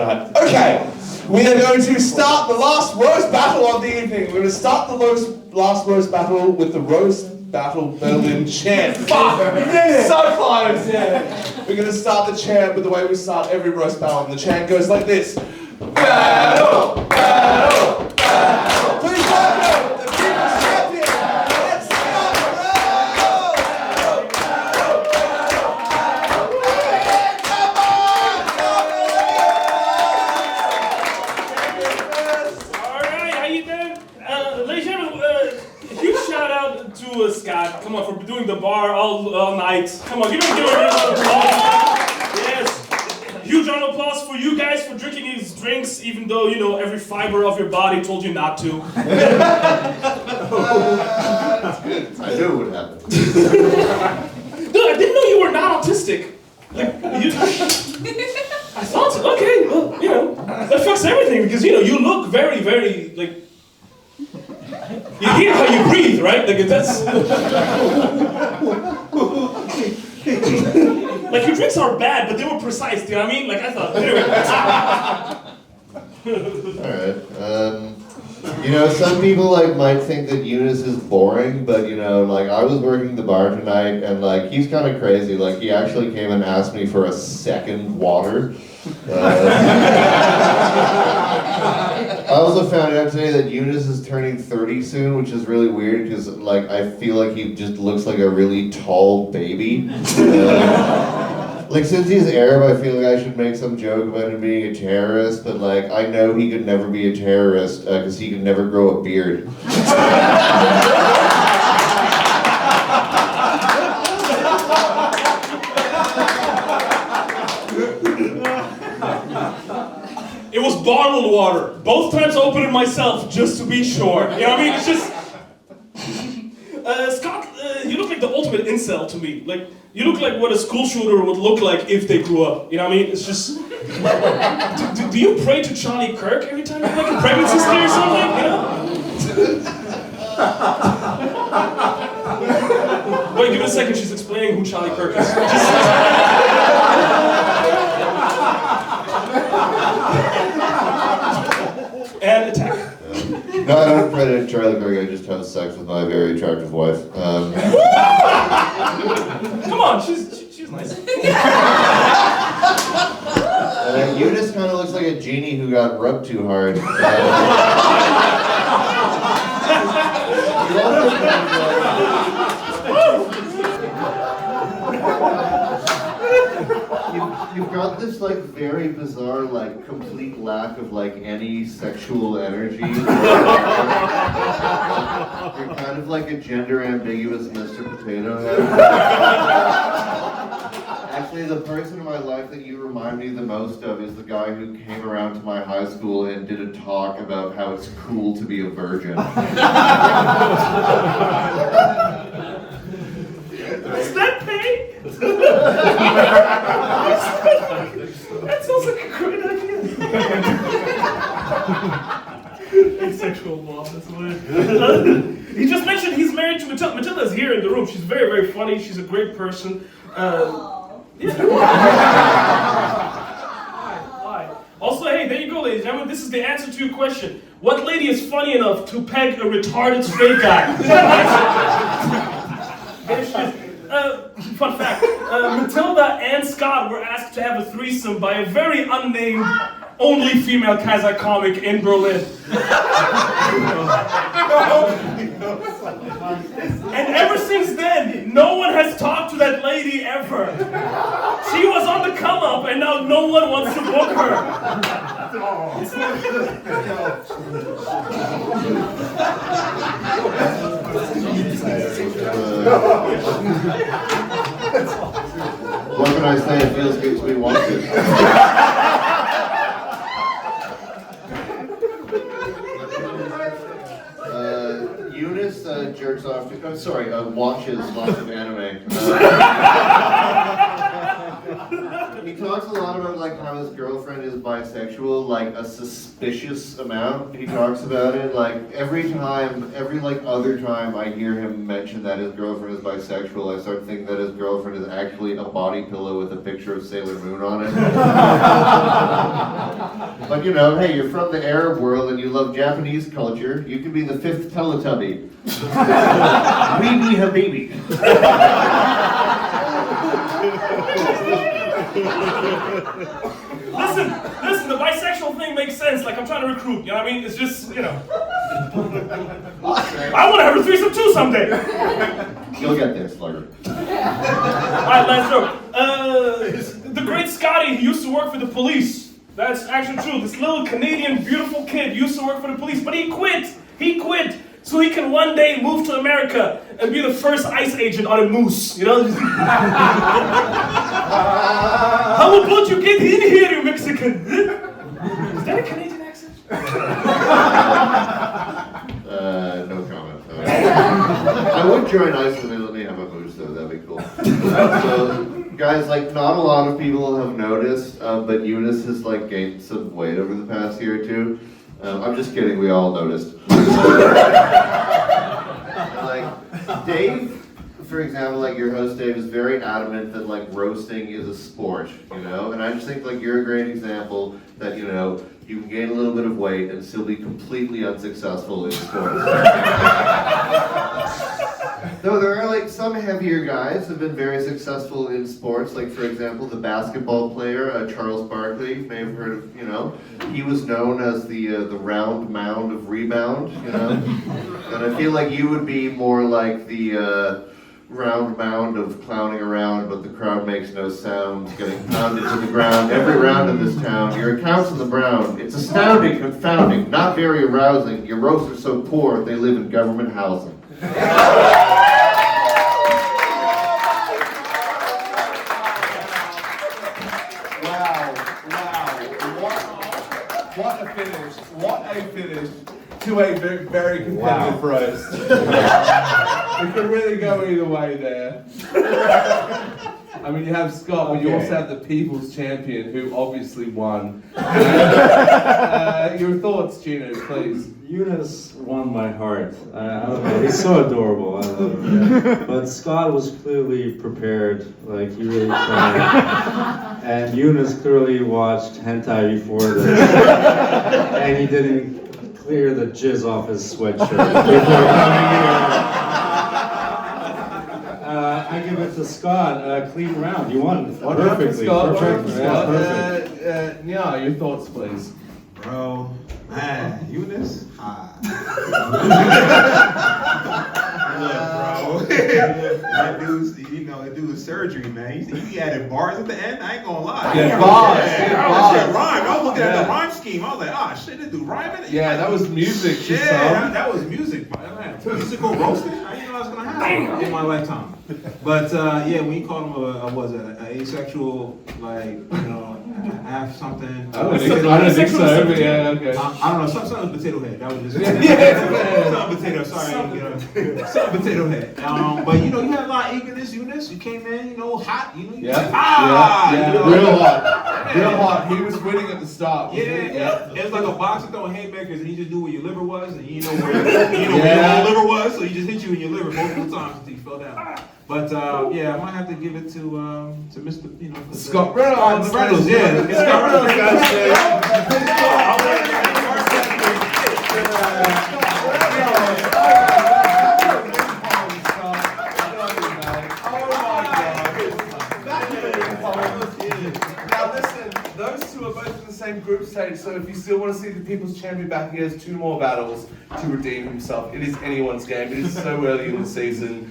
Okay, we are going to start the last roast battle of the evening. We're going to start the last roast battle with the roast battle Berlin chant. Fuck! So close! Yeah. We're going to start the chant with the way we start every roast battle, and the chant goes like this. Battle! Battle! Battle! Please welcome the people's champion! Let's start the Scott, come on, for doing the bar all night. Come on, give him a round of applause. Yes. Huge round of applause for you guys for drinking his drinks, even though, you know, every fiber of your body told you not to. That's good. I knew it would happen. Dude, I didn't know you were not autistic. Like, you... I thought, okay, well, you know, that fucks everything, because, you know, you look very, very, like... You hear how you breathe, right? Like that's like your drinks are bad, but they were precise. Do you know what I mean? Like I thought. Anyway. All right. You know, some people like might think that Younes is boring, but you know, like I was working the bar tonight, and like he's kind of crazy. Like he actually came and asked me for a second water. I also found out today that Younes is turning 30 soon, which is really weird because like I feel like he just looks like a really tall baby. Like since he's Arab, I feel like I should make some joke about him being a terrorist, but like I know he could never be a terrorist because he could never grow a beard. It was bottled water. Both times I opened it myself, just to be sure. You know what I mean? It's just... Scott, you look like the ultimate incel to me. Like, you look like what a school shooter would look like if they grew up. You know what I mean? It's just... do you pray to Charlie Kirk every time you have like a pregnancy scare or something? You know? Wait, give it a second. She's explaining who Charlie Kirk is. And attack. No, I don't pray to Charlie Kirk, I just have sex with my very attractive wife. Come on, she's nice. Younes kind of looks like a genie who got rubbed too hard. You've got this like very bizarre, like complete lack of like any sexual energy. You're kind of like a gender ambiguous Mr. Potato Head. Actually, the person in my life that you remind me the most of is the guy who came around to my high school and did a talk about how it's cool to be a virgin. Is that pay? That sounds like a great idea. Asexual mom, that's weird. He just mentioned he's married to Matilda. Matilda's here in the room. She's very, very funny. She's a great person. Yeah. Hi. Also, hey, there you go, ladies and gentlemen. This is the answer to your question. What lady is funny enough to peg a retarded straight guy? Fun fact, Matilda and Scott were asked to have a threesome by a very unnamed, only female Kaiser comic in Berlin. And ever since then, no one has talked to that lady ever. She was on the come up and now no one wants to book her. What can I say? It feels good to be wanted. Younes jerks off to, watches lots of anime. He talks a lot about like how his girlfriend is bisexual, like a suspicious amount. He talks about it like every other time I hear him mention that his girlfriend is bisexual, I start thinking that his girlfriend is actually a body pillow with a picture of Sailor Moon on it. But you know, hey, you're from the Arab world and you love Japanese culture, you can be the 5th Teletubby. Weeby Habibi. Listen, the bisexual thing makes sense. Like, I'm trying to recruit, you know what I mean? It's just, you know. I want to have a threesome too someday. You'll get there, slugger. Alright, last joke. The great Scotty, he used to work for the police. That's actually true. This little Canadian beautiful kid used to work for the police, but he quit. So he can one day move to America and be the first ICE agent on a moose, you know? How about you get in here, you Mexican? Is that a Canadian accent? No comment. I would join ICE if they let me have a moose though, that'd be cool. So, guys, like not a lot of people have noticed, but Younes has like gained some weight over the past year or two. I'm just kidding, we all noticed. Like, Dave, for example, like your host Dave is very adamant that like roasting is a sport, you know? And I just think like you're a great example that, you know, you can gain a little bit of weight and still be completely unsuccessful in sports. Though there are like some heavier guys who have been very successful in sports, like for example the basketball player Charles Barkley, you may have heard of, you know, he was known as the round mound of rebound, you know, and I feel like you would be more like the round mound of clowning around, but the crowd makes no sound, getting pounded to the ground every round in this town. Your accounts on the brown, it's astounding, confounding, not very arousing. Your roasts are so poor they live in government housing. What a finish to a very, very competitive roast. We could really go either way there. I mean, you have Scott, but you also have the People's Champion, who obviously won. Your thoughts, Gino, please. Younes won my heart. I don't know, he's so adorable. I love him. But Scott was clearly prepared, like he really tried. And Younes clearly watched hentai before this. And he didn't clear the jizz off his sweatshirt before coming here. I give it to Scott, clean round. You won perfectly. Perfect. Yeah, your thoughts, please. Bro, man, Younes? Look, bro. That dude's, you know, that dude's surgery, man. He added bars at the end, I ain't gonna lie. Yeah, bars. That rhyme. I was looking at the rhyme scheme. I was like, ah, shit, this dude rhyming? Yeah, that was music. Yeah, that was music. Man, musical roasting? I didn't know that was gonna happen in my lifetime. But yeah, when you called him an asexual, like, you know, half something. I don't think so, but yeah, okay. I don't know, something potato head. That was just something potato. Sorry, something potato head. But you know, you had a lot of eagerness, Younes. You came in, you know, hot. You know, you yeah, you know, real hot, real hot. He was winning at the start. Yeah. It was like a boxer throwing haymakers, and he just knew where your liver was, and you know where your liver was, so he just hit you in your liver multiple times until you fell down. But yeah, I might have to give it to Mr. You know, Scott Reynolds. Reynolds, yeah. Scott Reynolds, Now listen, those two are both in the same group stage, so if you still want to see the People's Champion back, he has 2 more battles to redeem himself. It is anyone's game. It is so early in the season.